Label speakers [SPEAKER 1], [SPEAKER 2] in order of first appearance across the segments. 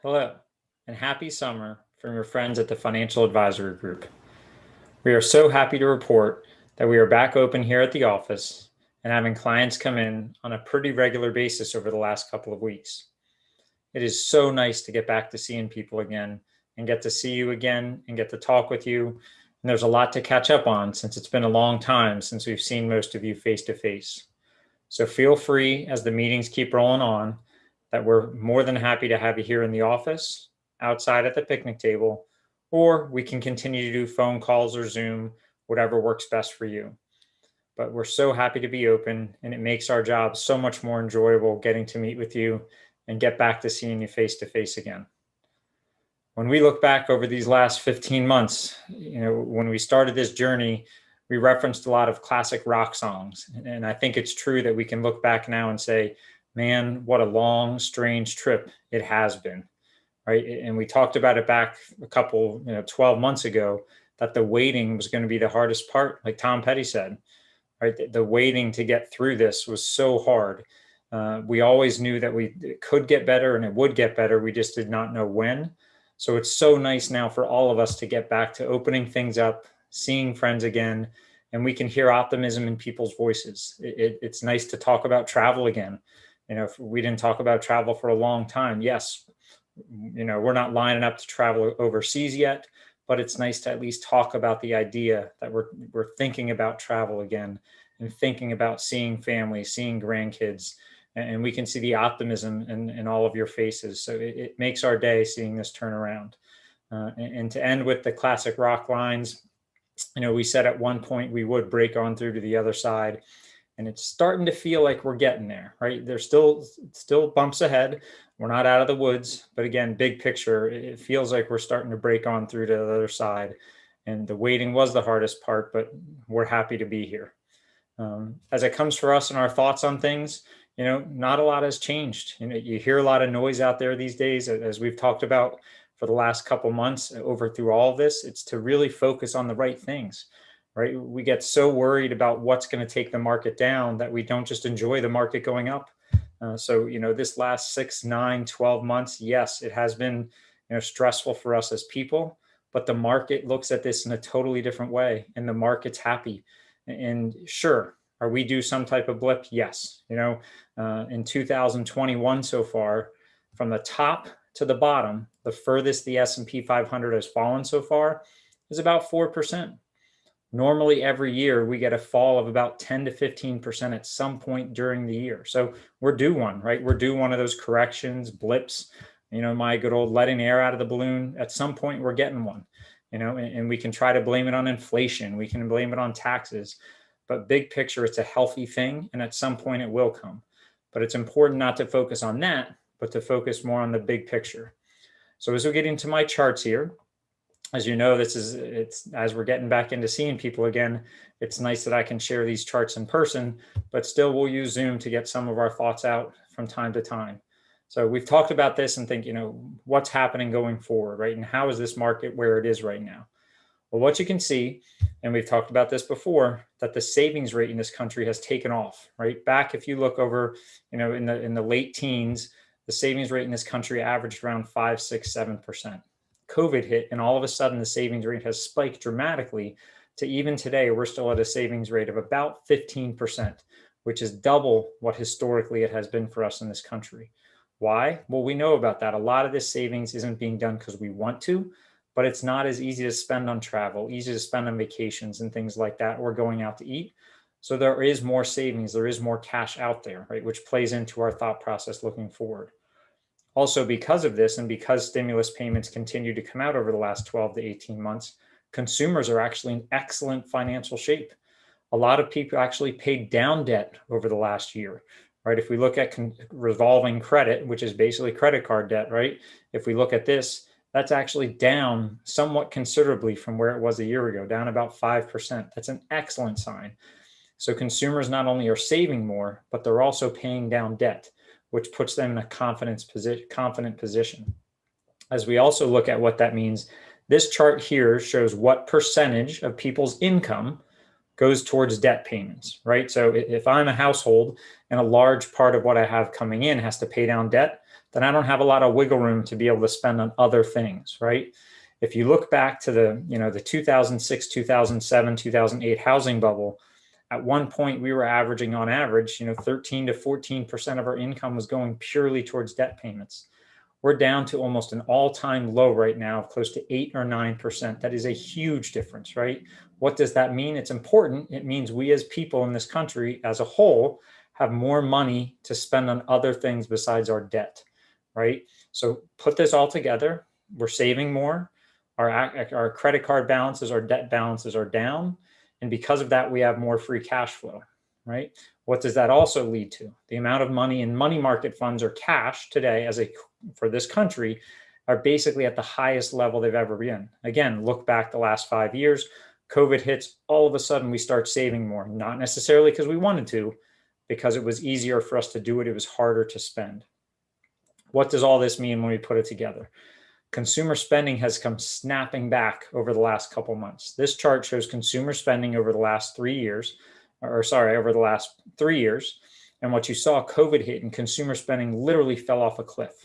[SPEAKER 1] Hello, and happy summer from your friends at the Financial Advisory Group. We are so happy to report that we are back open here at the office and having clients come in on a pretty regular basis over the last couple of weeks. It is so nice to get back to seeing people again and get to see you again and get to talk with you. And there's a lot to catch up on since it's been a long time since we've seen most of you face to face. So feel free as the meetings keep rolling on that we're more than happy to have you here in the office, outside at the picnic table, or we can continue to do phone calls or Zoom, whatever works best for you. But we're so happy to be open, and it makes our job so much more enjoyable getting to meet with you and get back to seeing you face to face again. When we look back over these last 15 months, when we started this journey, we referenced a lot of classic rock songs. And I think it's true that we can look back now and say, man, what a long, strange trip it has been, right? And we talked about it back a couple, 12 months ago, that the waiting was going to be the hardest part, like Tom Petty said, right? The waiting to get through this was so hard. We always knew that it could get better and it would get better. We just did not know when. So it's so nice now for all of us to get back to opening things up, seeing friends again, and we can hear optimism in people's voices. It's nice to talk about travel again. If we didn't talk about travel for a long time, yes, we're not lining up to travel overseas yet, but it's nice to at least talk about the idea that we're thinking about travel again and thinking about seeing family, seeing grandkids, and we can see the optimism in all of your faces. So it makes our day seeing this turn around. And to end with the classic rock lines, we said at one point we would break on through to the other side, and it's starting to feel like we're getting there, right? There's still bumps ahead. We're not out of the woods, but again, big picture, it feels like we're starting to break on through to the other side. And the waiting was the hardest part, but we're happy to be here. As it comes for us and our thoughts on things, not a lot has changed. You hear a lot of noise out there these days, as we've talked about for the last couple months over through all of this. It's to really focus on the right things, right? We get so worried about what's going to take the market down that we don't just enjoy the market going up. So, this last 6, 9, 12 months, yes, it has been, stressful for us as people, but the market looks at this in a totally different way, and the market's happy. And sure, are we due some type of blip? Yes. In 2021 so far, from the top to the bottom, the furthest the S&P 500 has fallen so far is about 4%. Normally, every year we get a fall of about 10 to 15% at some point during the year. So we're due one, right? We're due one of those corrections, blips, my good old letting air out of the balloon. At some point, we're getting one, and we can try to blame it on inflation. We can blame it on taxes. But big picture, it's a healthy thing. And at some point, it will come. But it's important not to focus on that, but to focus more on the big picture. So as we get into my charts here, as you know, it's as we're getting back into seeing people again, it's nice that I can share these charts in person, but still we'll use Zoom to get some of our thoughts out from time to time. So we've talked about this and think, what's happening going forward, right? And how is this market where it is right now? Well, what you can see, and we've talked about this before, that the savings rate in this country has taken off, right? Back, if you look over, in the late teens, the savings rate in this country averaged around 5, 6, 7%. COVID hit, and all of a sudden the savings rate has spiked dramatically to even today, we're still at a savings rate of about 15%, which is double what historically it has been for us in this country. Why? Well, we know about that. A lot of this savings isn't being done because we want to, but it's not as easy to spend on travel, easy to spend on vacations and things like that, or going out to eat. So there is more savings, there is more cash out there, right? Which plays into our thought process looking forward. Also, because of this, and because stimulus payments continue to come out over the last 12 to 18 months, consumers are actually in excellent financial shape. A lot of people actually paid down debt over the last year, right? If we look at revolving credit, which is basically credit card debt, right? If we look at this, that's actually down somewhat considerably from where it was a year ago, down about 5%. That's an excellent sign. So consumers not only are saving more, but they're also paying down debt, which puts them in a confident position. As we also look at what that means, this chart here shows what percentage of people's income goes towards debt payments, right? So if I'm a household and a large part of what I have coming in has to pay down debt, then I don't have a lot of wiggle room to be able to spend on other things, right? If you look back to the 2006, 2007, 2008 housing bubble, at one point we were averaging on average, 13 to 14% of our income was going purely towards debt payments. We're down to almost an all-time low right now of close to 8 or 9%. That is a huge difference, right? What does that mean? It's important. It means we as people in this country as a whole have more money to spend on other things besides our debt, right? So put this all together. We're saving more. Our credit card balances, our debt balances are down. And because of that, we have more free cash flow, right? What does that also lead to? The amount of money in money market funds or cash today for this country are basically at the highest level they've ever been. Again, look back the last 5 years, COVID hits, all of a sudden we start saving more, not necessarily because we wanted to, because it was easier for us to do it. It was harder to spend. What does all this mean when we put it together? Consumer spending has come snapping back over the last couple months. This chart shows consumer spending over the last 3 years, over the last 3 years. And what you saw, COVID hit and consumer spending literally fell off a cliff,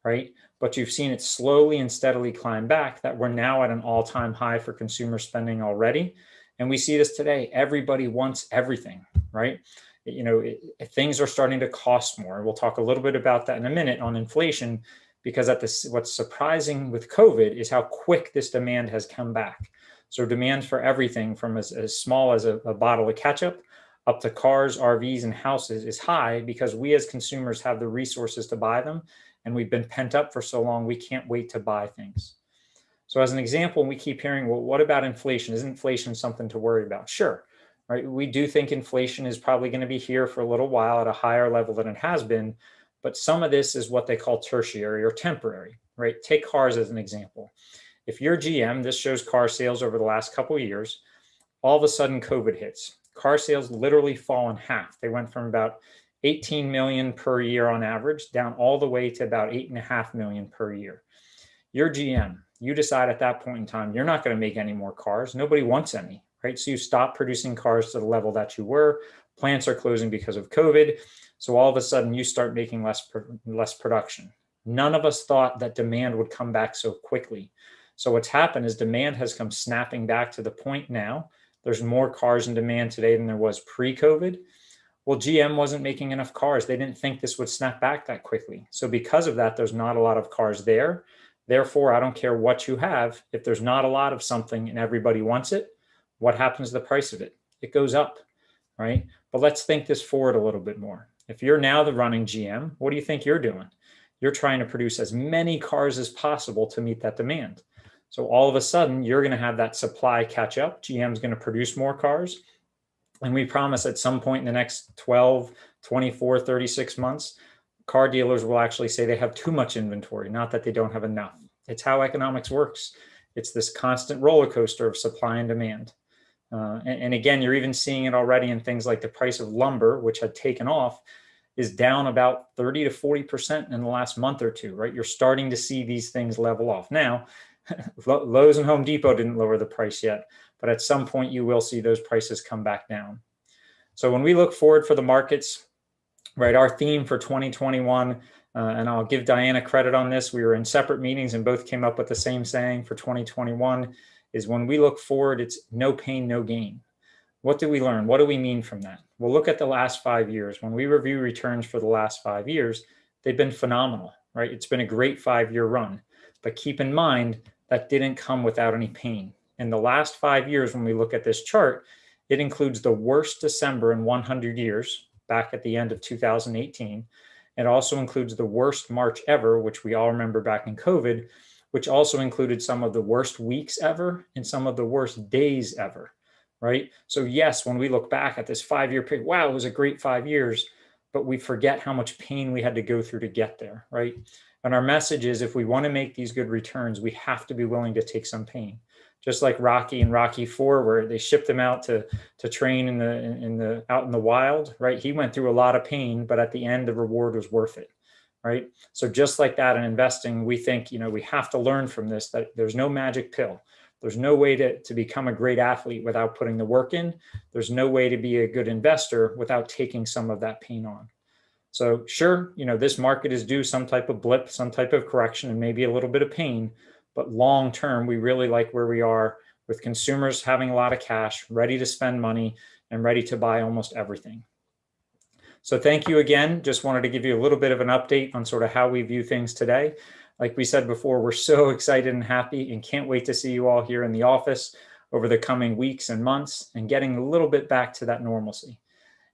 [SPEAKER 1] right? But you've seen it slowly and steadily climb back, that we're now at an all-time high for consumer spending already. And we see this today. Everybody wants everything, right? Things are starting to cost more. We'll talk a little bit about that in a minute on inflation, because what's surprising with COVID is how quick this demand has come back. So demand for everything from as small as a bottle of ketchup up to cars, RVs, and houses is high because we as consumers have the resources to buy them. And we've been pent up for so long, we can't wait to buy things. So as an example, we keep hearing, well, what about inflation? Is inflation something to worry about? Sure, right? We do think inflation is probably going to be here for a little while at a higher level than it has been. But some of this is what they call tertiary or temporary, right? Take cars as an example. If you're GM, this shows car sales over the last couple of years. All of a sudden, COVID hits. Car sales literally fall in half. They went from about 18 million per year on average down all the way to about 8.5 million per year. You're GM. You decide at that point in time, you're not going to make any more cars. Nobody wants any, right? So you stop producing cars to the level that you were. Plants are closing because of COVID. So all of a sudden you start making less production. None of us thought that demand would come back so quickly. So what's happened is demand has come snapping back to the point now. There's more cars in demand today than there was pre-COVID. Well, GM wasn't making enough cars. They didn't think this would snap back that quickly. So because of that, there's not a lot of cars there. Therefore, I don't care what you have. If there's not a lot of something and everybody wants it, what happens to the price of it? It goes up, right? But let's think this forward a little bit more. If you're now the running GM, what do you think you're doing? You're trying to produce as many cars as possible to meet that demand. So all of a sudden, you're going to have that supply catch up. GM's going to produce more cars. And we promise at some point in the next 12, 24, 36 months, car dealers will actually say they have too much inventory, not that they don't have enough. It's how economics works. It's this constant roller coaster of supply and demand. And again, you're even seeing it already in things like the price of lumber, which had taken off, is down about 30 to 40% in the last month or two, right? You're starting to see these things level off. Now, Lowe's and Home Depot didn't lower the price yet, but at some point you will see those prices come back down. So when we look forward for the markets, right, our theme for 2021, and I'll give Diana credit on this, we were in separate meetings and both came up with the same saying for 2021, is when we look forward, it's no pain, no gain. What do we learn? What do we mean from that? Well, look at the last 5 years. When we review returns for the last 5 years, they've been phenomenal, right? It's been a great 5-year run. But keep in mind, that didn't come without any pain. In the last 5 years, when we look at this chart, it includes the worst December in 100 years, back at the end of 2018. It also includes the worst March ever, which we all remember back in COVID, which also included some of the worst weeks ever and some of the worst days ever, right? So yes, when we look back at this 5-year period, wow, it was a great 5 years, but we forget how much pain we had to go through to get there, right? And our message is, if we want to make these good returns, we have to be willing to take some pain. Just like Rocky and Rocky IV, where they shipped him out to train out in the wild, right? He went through a lot of pain, but at the end, the reward was worth it, right? So just like that in investing, we think, we have to learn from this, that there's no magic pill. There's no way to become a great athlete without putting the work in. There's no way to be a good investor without taking some of that pain on. So sure, this market is due some type of blip, some type of correction, and maybe a little bit of pain. But long term, we really like where we are with consumers having a lot of cash, ready to spend money, and ready to buy almost everything. So thank you again. Just wanted to give you a little bit of an update on sort of how we view things today. Like we said before, we're so excited and happy and can't wait to see you all here in the office over the coming weeks and months and getting a little bit back to that normalcy.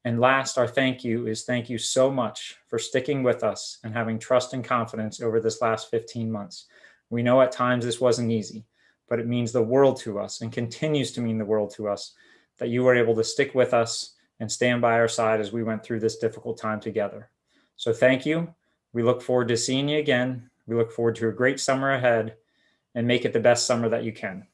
[SPEAKER 1] And last, our thank you so much for sticking with us and having trust and confidence over this last 15 months. We know at times this wasn't easy, but it means the world to us and continues to mean the world to us that you were able to stick with us and stand by our side as we went through this difficult time together. So thank you. We look forward to seeing you again. We look forward to a great summer ahead, and make it the best summer that you can.